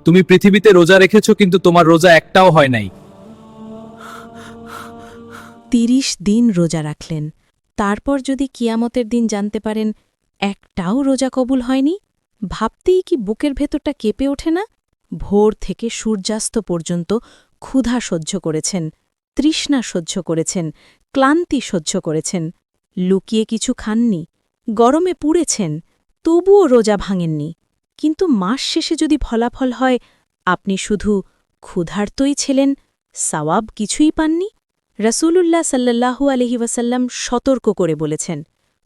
তুমি পৃথিবীতে রোজা রেখেছো, কিন্তু তোমার রোজা একটাও হয় নাই। ৩০ দিন রোজা রাখলেন, তারপর যদি কিয়ামতের দিন জানতে পারেন একটাও রোজা কবুল হয়নি, ভাবতেই কি বুকের ভেতরটা কেঁপে ওঠে না? ভোর থেকে সূর্যাস্ত পর্যন্ত ক্ষুধা সহ্য করেছেন, তৃষ্ণা সহ্য করেছেন, ক্লান্তি সহ্য করেছেন, লুকিয়ে কিছু খাননি, গরমে পুড়েছেন, তবুও রোজা ভাঙেননি। কিন্তু মাস শেষে যদি ফলাফল হয় আপনি শুধু ক্ষুধার্তই ছিলেন, সওয়াব কিছুই পাননি। রাসূলুল্লাহ সাল্লাল্লাহু আলাইহি ওয়াসাল্লাম সতর্ক করে বলেছেন,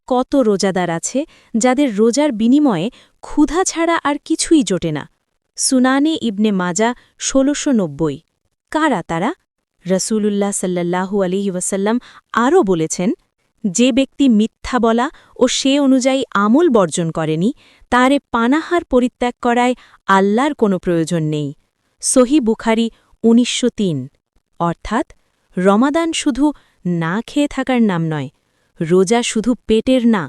কত রোজাদার আছে যাদের রোজার বিনিময়ে ক্ষুধা ছাড়া আর কিছুই জোটে না। সুনানে ইবনে মাজা ১৬৯০। কারা তারা? রাসূলুল্লাহ সাল্লাল্লাহু আলাইহি ওয়াসাল্লাম আরও বলেছেন, যে ব্যক্তি মিথ্যা বলা ও সে অনুযায়ী আমল বর্জন করেনি, তারে পানাহার পরিত্যাগ করায় আল্লাহর কোনো প্রয়োজন নেই। সহি বুখারী ১৯০৩। অর্থাৎ রমাদান শুধু না খেয়ে থাকার নাম নয়, রোজা শুধু পেটের না,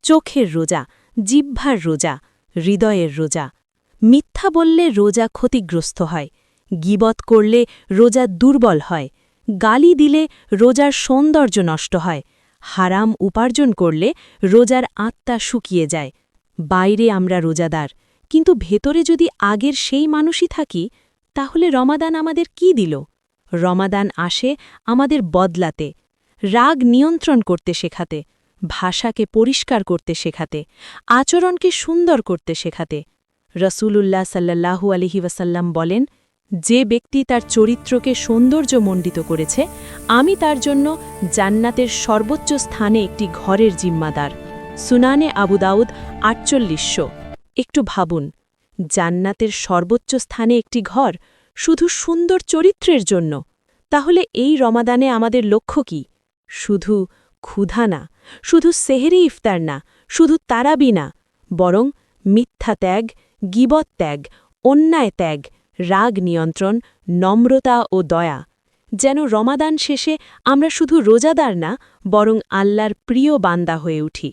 চোখের রোজা, জিহ্বার রোজা, হৃদয়ের রোজা। মিথ্যা বললে রোজা ক্ষতিগ্রস্ত হয়, গীবত করলে রোজা দুর্বল হয়, গালি দিলে রোজার সৌন্দর্য নষ্ট হয়, হারাম উপার্জন করলে রোজার আত্মা শুকিয়ে যায়। বাইরে আমরা রোজাদার, কিন্তু ভেতরে যদি আগের সেই মানুষই থাকি, তাহলে রমাদান আমাদের কি দিল? রমাদান আসে আমাদের বদলাতে, রাগ নিয়ন্ত্রণ করতে শেখাতে, ভাষাকে পরিষ্কার করতে শেখাতে, আচরণকে সুন্দর করতে শেখাতে। রাসূলুল্লাহ সাল্লাল্লাহু আলাইহি ওয়াসাল্লাম বলেন, যে ব্যক্তি তার চরিত্রকে সৌন্দর্যমণ্ডিত করেছে, আমি তার জন্য জান্নাতের সর্বোচ্চ স্থানে একটি ঘরের জিম্মাদার। সুনানে আবু দাউদ ৪৮০০। একটু ভাবুন, জান্নাতের সর্বোচ্চ স্থানে একটি ঘর শুধু সুন্দর চরিত্রের জন্য। তাহলে এই রমাদানে আমাদের লক্ষ্য কি? শুধু ক্ষুধা না, শুধু সেহরি ইফতার না, শুধু তারাবি না, বরং মিথ্যা ত্যাগ, গীবত ত্যাগ, অন্যায় ত্যাগ, রাগ নিয়ন্ত্রণ, নম্রতা ও দয়া। যেন রমাদান শেষে আমরা শুধু রোজাদার না, বরং আল্লাহর প্রিয় বান্দা হয়ে উঠি।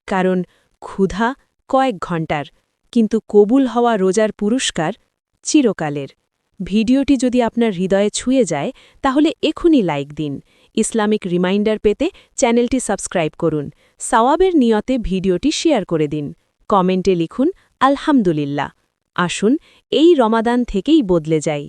কারণ ক্ষুধা কয়েক ঘণ্টার, কিন্তু কবুল হওয়া রোজার পুরস্কার চিরকালের। ভিডিওটি যদি আপনার হৃদয়ে ছুঁয়ে যায়, তাহলে এখনই লাইক দিন। ইসলামিক রিমাইন্ডার পেতে চ্যানেলটি সাবস্ক্রাইব করুন। সওয়াবের নিয়তে ভিডিওটি শেয়ার করে দিন। কমেন্টে লিখুন আলহামদুলিল্লাহ। আসুন এই রমাদান থেকেই বদলে যাই।